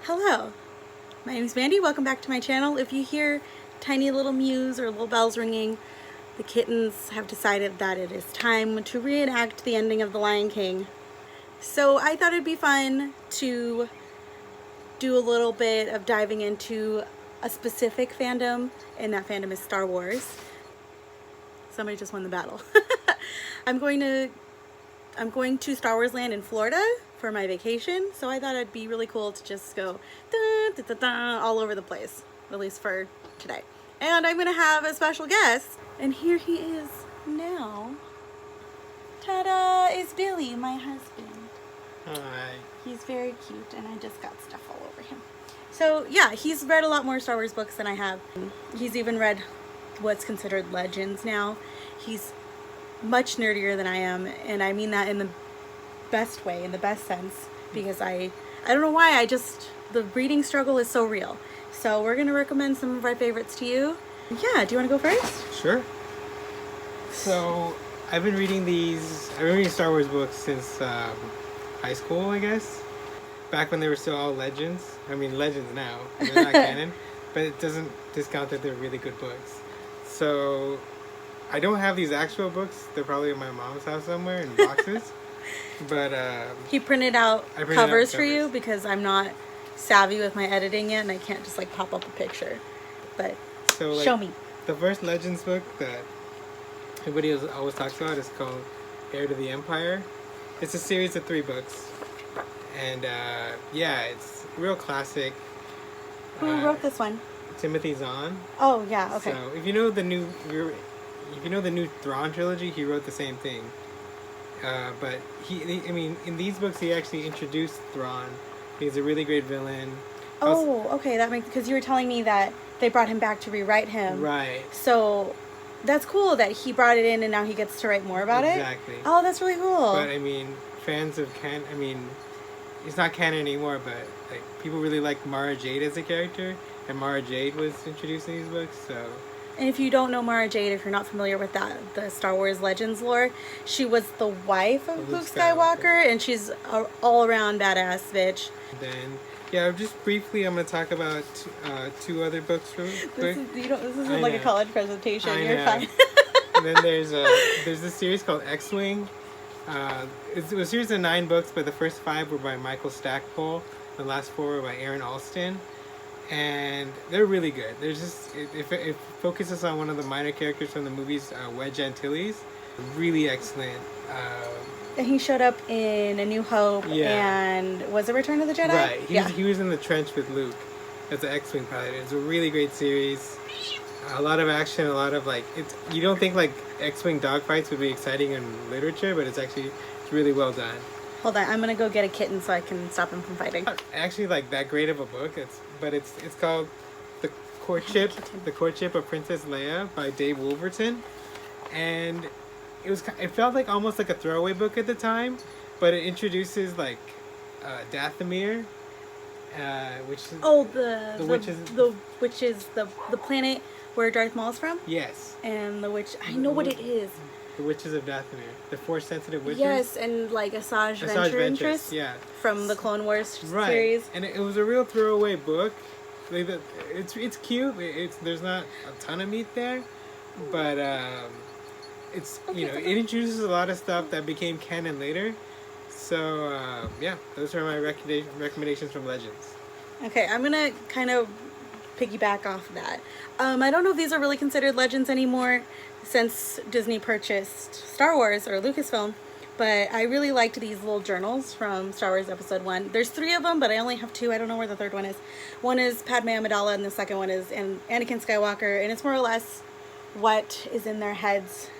Hello, my name is Mandy. Welcome back to my channel. If you hear tiny little mews or little bells ringing, the kittens have decided that it is time to reenact the ending of The Lion King. So I thought it'd be fun to do a little bit of diving into a specific fandom, and that fandom is Star Wars. Somebody just won the battle. I'm going to Star Wars Land in Florida for my vacation, so I thought it'd be really cool to just go da, da, da, da, all over the place, at least for today. And I'm gonna have a special guest, and here he is now. Ta-da! Is Billy, my husband. Hi. He's very cute, and I just got stuff all over him. So yeah, he's read a lot more Star Wars books than I have. He's even read what's considered legends now. He's much nerdier than I am, and I mean that in the best way, in the best sense, because I don't know why, the reading struggle is so real. So we're gonna recommend some of our favorites to you. Yeah, do you want to go first? Sure. So I've been reading Star Wars books since high school, I guess. Back when they were still all legends. I mean, legends now. They're not canon, but it doesn't discount that they're really good books. So I don't have these actual books. They're probably in my mom's house somewhere in boxes. But he printed out covers for you because I'm not savvy with my editing yet, and I can't just like pop up a picture. But so, like, show me. The first Legends book that everybody always talks about is called Heir to the Empire. It's a series of 3 books, and yeah, it's a real classic. Who wrote this one? Timothy Zahn. Oh yeah, okay. So if you know the new Thrawn trilogy, he wrote the same thing. But I mean, in these books, he actually introduced Thrawn. He's a really great villain. Oh, okay, that makes, because you were telling me that they brought him back to rewrite him. Right. So that's cool that he brought it in and now he gets to write more about it. Exactly. Oh, that's really cool. But I mean, fans of it's not canon anymore, but like people really like Mara Jade as a character, and Mara Jade was introduced in these books, so. And if you don't know Mara Jade, if you're not familiar with the Star Wars Legends lore, she was the wife of Luke Skywalker, and she's an all-around badass bitch. Then, yeah, just briefly, I'm going to talk about 2 other books real quick. This isn't like a college presentation. You're fine. And then there's this series called X-Wing. It's a series of 9 books, but the first 5 were by Michael Stackpole. The last 4 were by Aaron Alston. And they're really good. There's just it focuses on one of the minor characters from the movies, Wedge Antilles. Really excellent. And he showed up in A New Hope, and was it Return of the Jedi? Right. He was in the trench with Luke as an X-Wing pilot. It's a really great series. A lot of action, a lot of you don't think like X-Wing dogfights would be exciting in literature, but it's really well done. Hold on, I'm gonna go get a kitten so I can stop him from fighting. Actually, like that great of a book. It's called The Courtship of Princess Leia by Dave Wolverton, and it felt like almost like a throwaway book at the time, but it introduces like Dathomir, which is the planet where Darth Maul's from. Yes. And the witch, I know what it is. The Witches of Dathomir, the Force-sensitive witches. Yes, and like Asajj Ventress, yeah, from the Clone Wars right. series. And it was a real throwaway book. It's cute. There's not a ton of meat there, but it introduces a lot of stuff that became canon later. So yeah, those are my recommendations from Legends. Okay, I'm gonna kind of piggyback off of that. I don't know if these are really considered legends anymore since Disney purchased Star Wars or Lucasfilm, but I really liked these little journals from Star Wars Episode 1. There's 3 of them, but I only have 2. I don't know where the third one is. One is Padme Amidala, and the second one is Anakin Skywalker, and it's more or less what is in their heads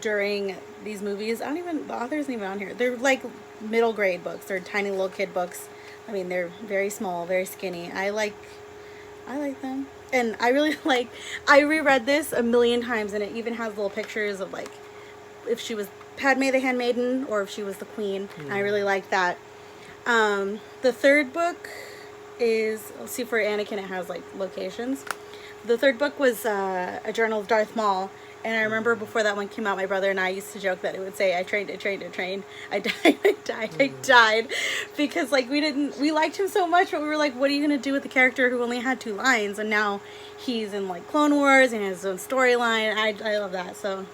during these movies. The author isn't even on here. They're like middle grade books. They're tiny little kid books. I mean, they're very small, very skinny. I like them. And I reread this a million times, and it even has little pictures of like if she was Padme the Handmaiden or if she was the Queen. Mm. I really like that. The third book is, let's see, for Anakin it has like locations. The third book was a journal of Darth Maul, And I remember before that one came out, my brother and I used to joke that it would say, I trained, I died, I died. Because like we liked him so much, but we were like, what are you going to do with the character who only had 2 lines? And now he's in like Clone Wars and has his own storyline. I love that. So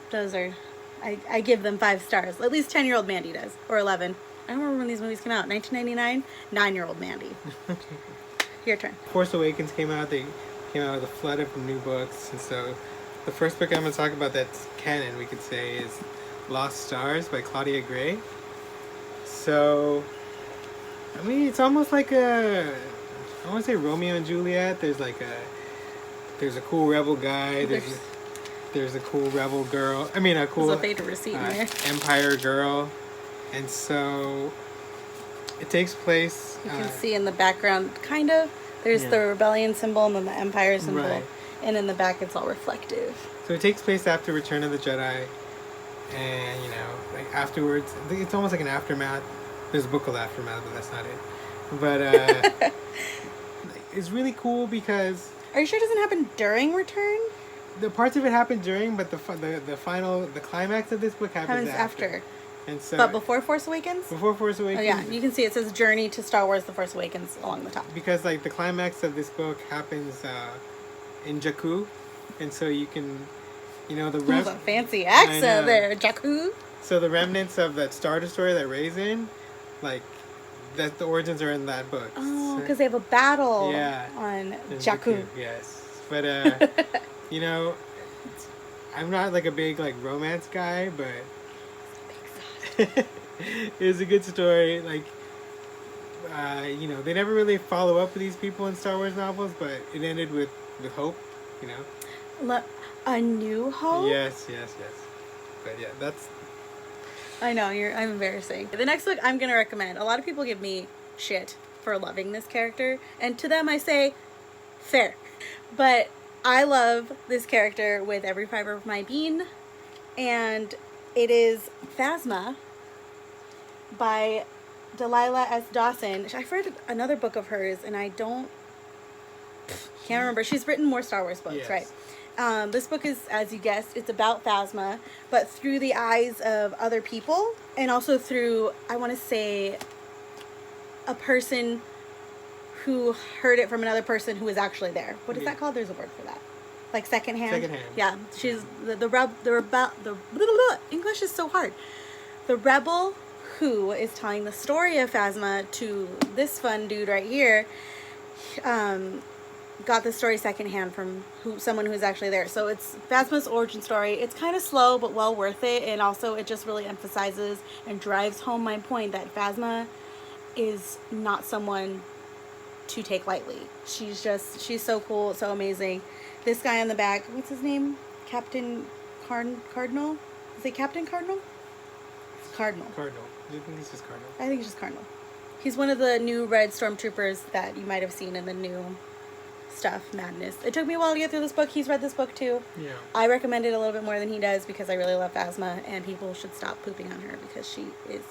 those are, I give them 5 stars. At least 10-year-old Mandy does, or 11. I don't remember when these movies came out. 1999, 9-year-old Mandy. Your turn. Force Awakens came out. They came out with a flood of new books, and so the first book I'm going to talk about that's canon, we could say, is Lost Stars by Claudia Gray. So, I mean, it's almost like I want to say Romeo and Juliet. There's a cool rebel guy. There's a cool rebel girl. I mean, a cool There's a fate receipt in there. Empire girl. And so it takes place. You can see in the background, kind of. There's the rebellion symbol and then the Empire symbol. Right. And in the back, it's all reflective. So it takes place after Return of the Jedi. And, like afterwards, I think it's almost like an aftermath. There's a book called Aftermath, but that's not it. But it's really cool because... Are you sure it doesn't happen during Return? The parts of it happen during, but the climax of this book happens after. And so, but before Force Awakens? Before Force Awakens. Oh yeah, you can see it says Journey to Star Wars The Force Awakens along the top. Because like the climax of this book happens in Jakku, and so you can, There's a fancy accent there, Jakku. So the remnants of that Star Destroyer that Rey's in, like, that the origins are in that book. Oh, because they have a battle on Jakku. Yes, but I'm not like a big like romance guy, but it was a good story. Like, they never really follow up with these people in Star Wars novels, but it ended with hope. A New Hope? Yes. But yeah, that's... I know, I'm embarrassing. The next book I'm going to recommend. A lot of people give me shit for loving this character, and to them I say, fair. But I love this character with every fiber of my being, and it is Phasma by Delilah S. Dawson. I've read another book of hers, and I can't remember. She's written more Star Wars books, right? This book is, as you guessed, it's about Phasma, but through the eyes of other people, and also through, I want to say, a person who heard it from another person who was actually there. What is that called? There's a word for that. Like secondhand? Secondhand. Yeah. She's the English is so hard. The rebel who is telling the story of Phasma to this fun dude right here, got the story secondhand from someone who's actually there. So it's Phasma's origin story. It's kind of slow, but well worth it. And also it just really emphasizes and drives home my point that Phasma is not someone to take lightly. She's so cool, so amazing. This guy on the back, what's his name? Captain Cardinal? Is it Captain Cardinal? It's Cardinal. Cardinal. Do you think he's just Cardinal? I think he's just Cardinal. He's one of the new red stormtroopers that you might have seen in the new stuff, Madness. It took me a while to get through this book. He's read this book too. Yeah. I recommend it a little bit more than he does because I really love Phasma, and people should stop pooping on her because she is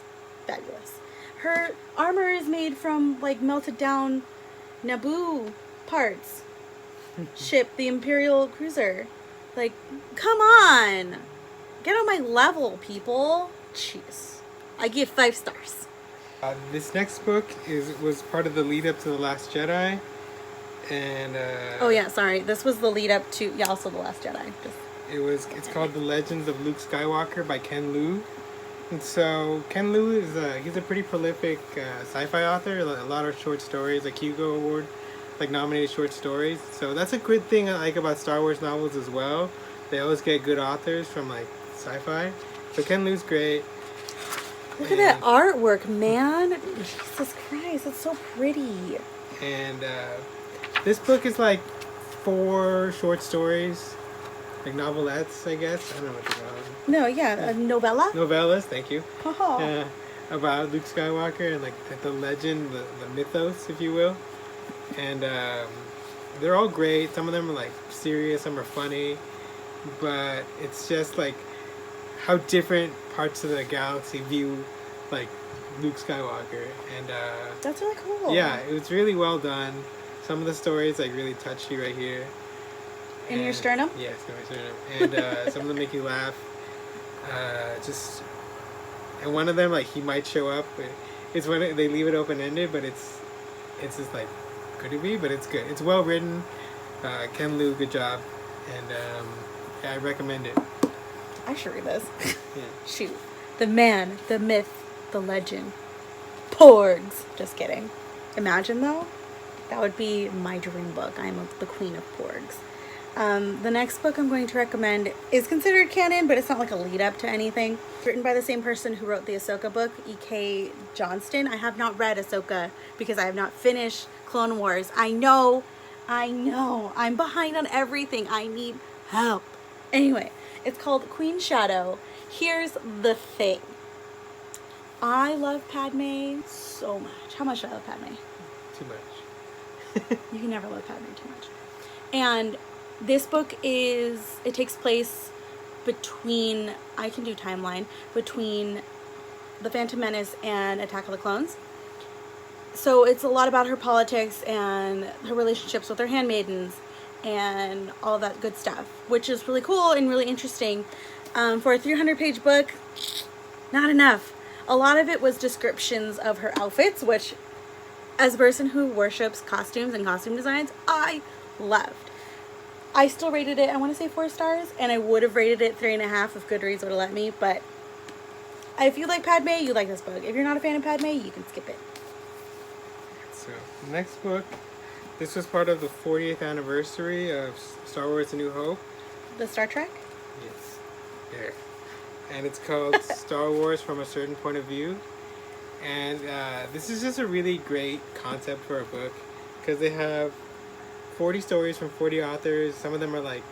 fabulous. Her armor is made from like melted down Naboo parts. Ship, the Imperial cruiser. Like, come on! Get on my level, people. Jeez. I give 5 stars. This next book was part of the lead up to The Last Jedi. And oh yeah, sorry. This was the lead up to also The Last Jedi. It's called The Legends of Luke Skywalker by Ken Liu. And so Ken Liu is he's a pretty prolific sci-fi author. A lot of short stories, like Hugo Award, like nominated short stories. So that's a good thing I like about Star Wars novels as well. They always get good authors from like sci-fi. So Ken Liu's great. Look at that artwork, man. Jesus Christ, it's so pretty. And this book is like 4 short stories, like novelettes, I guess. I don't know what to call them. No, yeah, a novella? Novellas, thank you. About Luke Skywalker and like the legend, the mythos, if you will. And they're all great. Some of them are like serious, some are funny. But it's just like how different parts of the galaxy view like Luke Skywalker. And that's really cool. Yeah, it was really well done. Some of the stories like really touch you right here. In your sternum? Yes, in my sternum. And some of them make you laugh. And one of them, like, he might show up. It's when they leave it open-ended, but it's just like, could it be? But it's good. It's well written. Ken Liu, good job. And yeah, I recommend it. I should read this. Yeah. Shoot. The man, the myth, the legend. Porgs. Just kidding. Imagine, though. That would be my dream book. I'm the queen of porgs. The next book I'm going to recommend is considered canon, but it's not like a lead up to anything. Written by the same person who wrote the Ahsoka book, E.K. Johnston. I have not read Ahsoka because I have not finished Clone Wars. I know. I'm behind on everything. I need help. Anyway, it's called Queen Shadow. Here's the thing. I love Padme so much. How much do I love Padme? Too much. You can never love Padme too much. And this book it takes place between, I can do timeline, between The Phantom Menace and Attack of the Clones. So it's a lot about her politics and her relationships with her handmaidens and all that good stuff, which is really cool and really interesting. For a 300-page book, not enough. A lot of it was descriptions of her outfits, which, as a person who worships costumes and costume designs, I loved. I still rated it, I want to say 4 stars, and I would have rated it 3.5 if Goodreads would have let me, but if you like Padme, you like this book. If you're not a fan of Padme, you can skip it. So, next book. This was part of the 40th anniversary of Star Wars A New Hope. The Star Trek? Yes. There. And it's called Star Wars from a Certain Point of View. And this is just a really great concept for a book because they have 40 stories from 40 authors. Some of them are like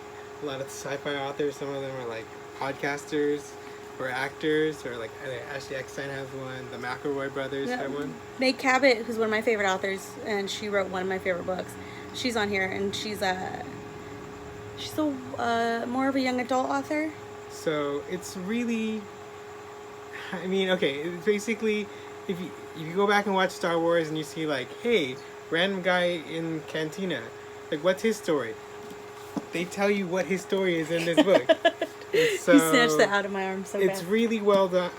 a lot of sci-fi authors. Some of them are like podcasters or actors, or like Ashley Eckstein has one. The McElroy brothers have one. Meg Cabot, who's one of my favorite authors, and she wrote one of my favorite books. She's on here, and she's more of a young adult author. So it's really, I mean, okay, it's basically, if you go back and watch Star Wars and you see like, hey, random guy in Cantina, like, what's his story? They tell you what his story is in this book. So, you snatched that out of my arm so it's bad. really well done.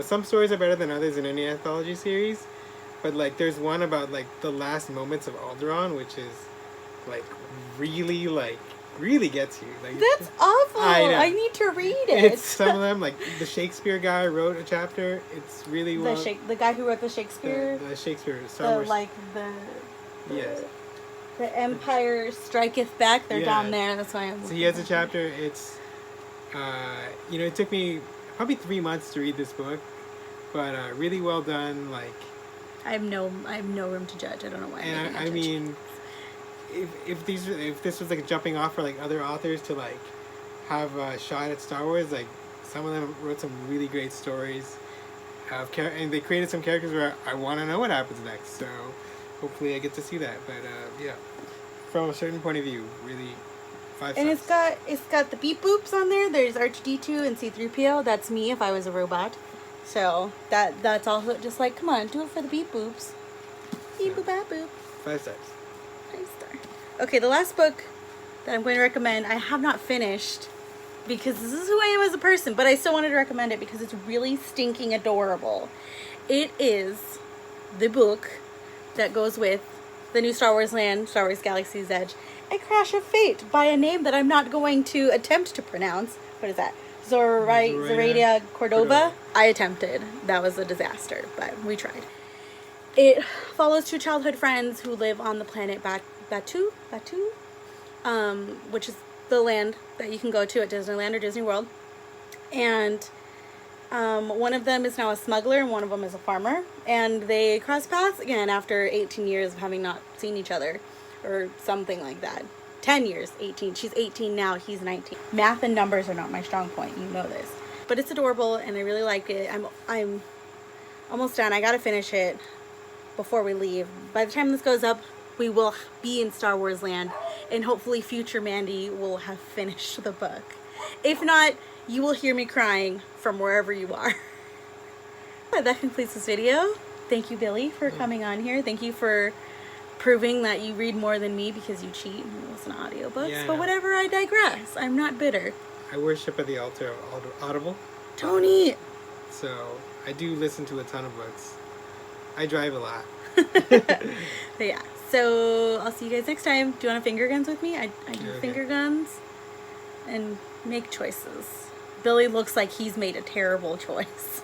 Some stories are better than others in any anthology series, but like there's one about like the last moments of Alderaan, which is like really gets you. Like, That's awful. I need to read it. It's some of them, like the Shakespeare guy wrote a chapter. It's really well. The guy who wrote the Shakespeare. The Shakespeare Star Wars. Yes. The Empire Striketh Back. They're down there. That's why I'm. So he has a chapter. It's, it took me probably 3 months to read this book, but really well done. Like, I have no room to judge. I don't know why. And I mean, if this was like a jumping off for like other authors to like have a shot at Star Wars, like some of them wrote some really great stories, and they created some characters where I want to know what happens next. So hopefully I get to see that. But yeah, from a certain point of view, really 5 stars. And it's got the beep boops on there. There's R2D2 and C3PO. That's me if I was a robot. So that's also just like, come on, do it for the beep boops. Beep boop bap boop. 5 stars. 5 star. Okay, the last book that I'm going to recommend, I have not finished because this is who I am as a person, but I still wanted to recommend it because it's really stinking adorable. It is the book that goes with the new Star Wars Land, Star Wars Galaxy's Edge, A Crash of Fate by a name that I'm not going to attempt to pronounce. What is that? Zoraida Cordova. I attempted. That was a disaster, but we tried. It follows 2 childhood friends who live on the planet Batu, which is the land that you can go to at Disneyland or Disney World. And one of them is now a smuggler and one of them is a farmer. And they cross paths again after 18 years of having not seen each other, or something like that. 10 years, 18. She's 18 now, he's 19. Math and numbers are not my strong point, you know this. But it's adorable and I really like it. I'm almost done. I gotta finish it before we leave. By the time this goes up, we will be in Star Wars Land, and hopefully future Mandy will have finished the book. If not, you will hear me crying from wherever you are. That completes this video. Thank you, Billy, for coming on here. Thank you for proving that you read more than me because you cheat and listen to audiobooks. Yeah, I but know. whatever, I digress. I'm not bitter. I worship at the altar of Audible. Tony! So I do listen to a ton of books. I drive a lot. But yeah, so I'll see you guys next time. Do you want to finger guns with me? I do Okay. finger guns and make choices. Billy looks like he's made a terrible choice.